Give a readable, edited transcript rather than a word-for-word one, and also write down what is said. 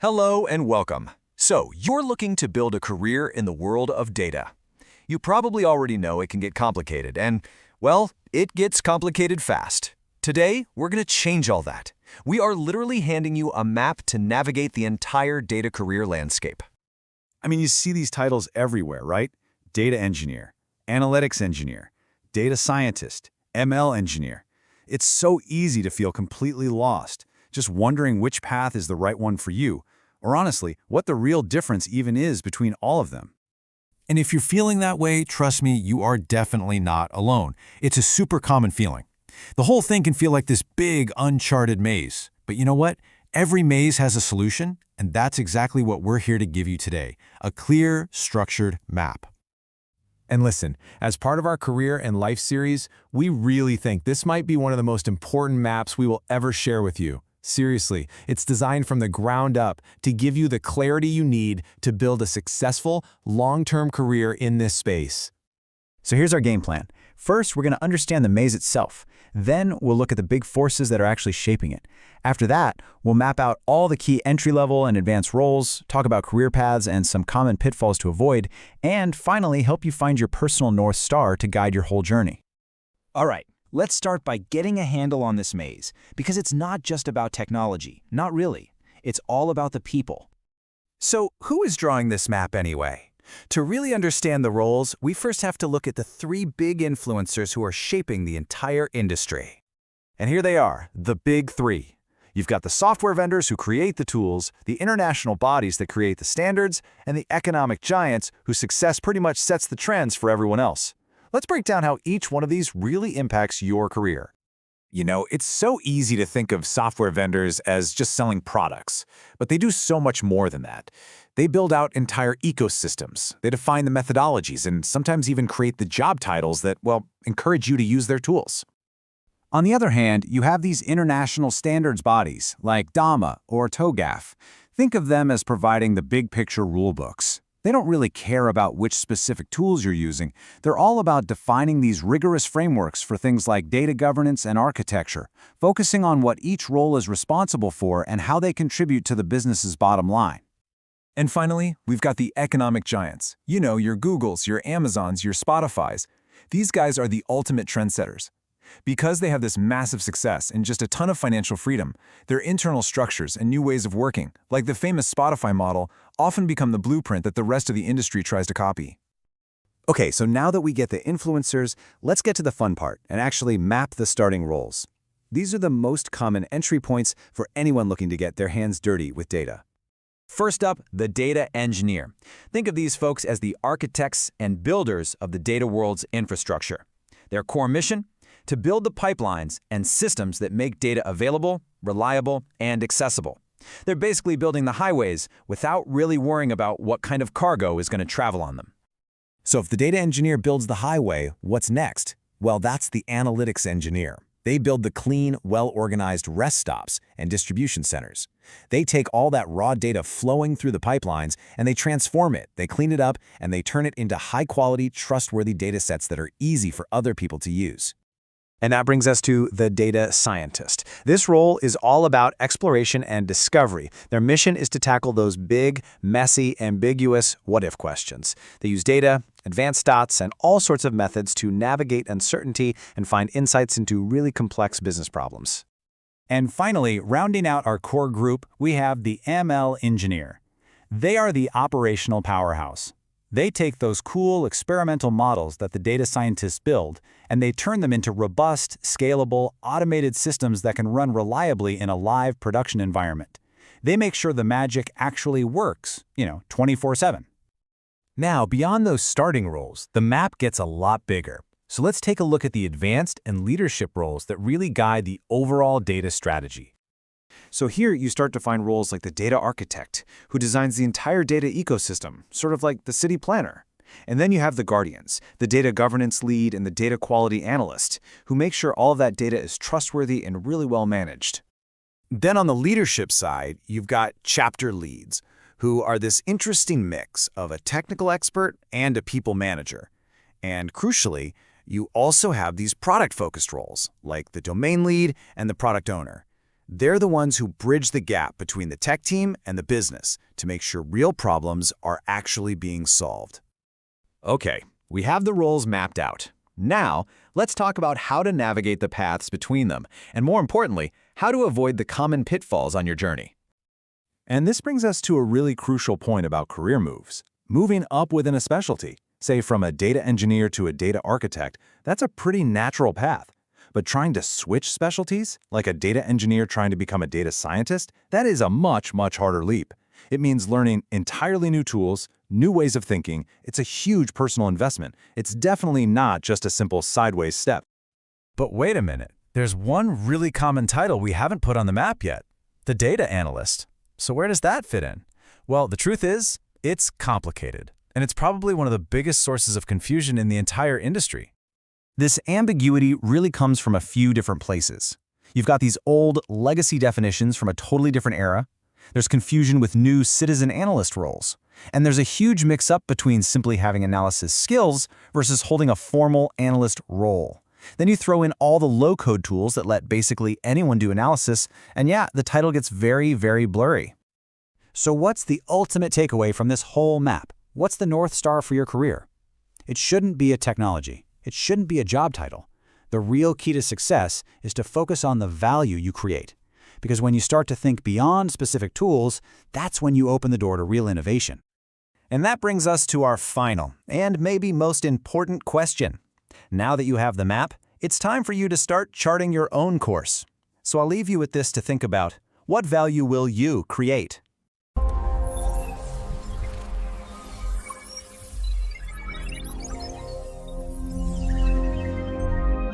Hello and welcome. So, you're looking to build a career in the world of data. You probably already know it can get complicated and, well, it gets complicated fast. Today, we're going to change all that. We are literally handing you a map to navigate the entire data career landscape. I mean, you see these titles everywhere, right? Data engineer, analytics engineer, data scientist, ML engineer. It's so easy to feel completely lost, just wondering which path is the right one for you, or honestly, what the real difference even is between all of them. And if you're feeling that way, trust me, you are definitely not alone. It's a super common feeling. The whole thing can feel like this big, uncharted maze. But you know what? Every maze has a solution, and that's exactly what we're here to give you today, a clear, structured map. And listen, as part of our Career and Life series, we really think this might be one of the most important maps we will ever share with you. Seriously, it's designed from the ground up to give you the clarity you need to build a successful, long-term career in this space. So here's our game plan. First, we're going to understand the maze itself. Then we'll look at the big forces that are actually shaping it. After that, we'll map out all the key entry-level and advanced roles, talk about career paths and some common pitfalls to avoid, and finally help you find your personal North Star to guide your whole journey. All right, let's start by getting a handle on this maze, because it's not just about technology, not really. It's all about the people. So, who is drawing this map anyway? To really understand the roles, we first have to look at the three big influencers who are shaping the entire industry. And here they are, the big three. You've got the software vendors who create the tools, the international bodies that create the standards, and the economic giants whose success pretty much sets the trends for everyone else. Let's break down how each one of these really impacts your career. You know, it's so easy to think of software vendors as just selling products, but they do so much more than that. They build out entire ecosystems, they define the methodologies, and sometimes even create the job titles that, well, encourage you to use their tools. On the other hand, you have these international standards bodies, like DAMA or TOGAF. Think of them as providing the big picture rulebooks. They don't really care about which specific tools you're using. They're all about defining these rigorous frameworks for things like data governance and architecture, focusing on what each role is responsible for and how they contribute to the business's bottom line. And finally, we've got the economic giants. You know, your Googles, your Amazons, your Spotifys. These guys are the ultimate trendsetters. Because they have this massive success and just a ton of financial freedom, their internal structures and new ways of working, like the famous Spotify model, often become the blueprint that the rest of the industry tries to copy. Okay, so now that we get the influencers, let's get to the fun part and actually map the starting roles. These are the most common entry points for anyone looking to get their hands dirty with data. First up, the data engineer. Think of these folks as the architects and builders of the data world's infrastructure. Their core mission? To build the pipelines and systems that make data available, reliable, and accessible. They're basically building the highways without really worrying about what kind of cargo is going to travel on them. So if the data engineer builds the highway, what's next? Well, that's the analytics engineer. They build the clean, well-organized rest stops and distribution centers. They take all that raw data flowing through the pipelines and they transform it, they clean it up, and they turn it into high-quality, trustworthy data sets that are easy for other people to use. And that brings us to the data scientist. This role is all about exploration and discovery. Their mission is to tackle those big, messy, ambiguous what-if questions. They use data, advanced stats, and all sorts of methods to navigate uncertainty and find insights into really complex business problems. And finally, rounding out our core group, we have the ML engineer. They are the operational powerhouse. They take those cool experimental models that the data scientists build, and they turn them into robust, scalable, automated systems that can run reliably in a live production environment. They make sure the magic actually works, 24/7. Now, beyond those starting roles, the map gets a lot bigger. So let's take a look at the advanced and leadership roles that really guide the overall data strategy. So here you start to find roles like the data architect, who designs the entire data ecosystem, sort of like the city planner. And then you have the guardians, the data governance lead and the data quality analyst, who make sure all of that data is trustworthy and really well managed. Then on the leadership side, you've got chapter leads, who are this interesting mix of a technical expert and a people manager. And crucially, you also have these product-focused roles, like the domain lead and the product owner. They're the ones who bridge the gap between the tech team and the business to make sure real problems are actually being solved. Okay, we have the roles mapped out. Now, let's talk about how to navigate the paths between them, and more importantly, how to avoid the common pitfalls on your journey. And this brings us to a really crucial point about career moves. Moving up within a specialty, say from a data engineer to a data architect, that's a pretty natural path. But trying to switch specialties, like a data engineer trying to become a data scientist, that is a much, much harder leap. It means learning entirely new tools, new ways of thinking. It's a huge personal investment. It's definitely not just a simple sideways step. But wait a minute. There's one really common title we haven't put on the map yet: the data analyst. So where does that fit in? Well, the truth is, it's complicated, and it's probably one of the biggest sources of confusion in the entire industry. This ambiguity really comes from a few different places. You've got these old legacy definitions from a totally different era. There's confusion with new citizen analyst roles. And there's a huge mix-up between simply having analysis skills versus holding a formal analyst role. Then you throw in all the low-code tools that let basically anyone do analysis, and yeah, the title gets very, very blurry. So what's the ultimate takeaway from this whole map? What's the North Star for your career? It shouldn't be a technology. It shouldn't be a job title. The real key to success is to focus on the value you create. Because when you start to think beyond specific tools, that's when you open the door to real innovation. And that brings us to our final, and maybe most important question. Now that you have the map, it's time for you to start charting your own course. So I'll leave you with this to think about. What value will you create?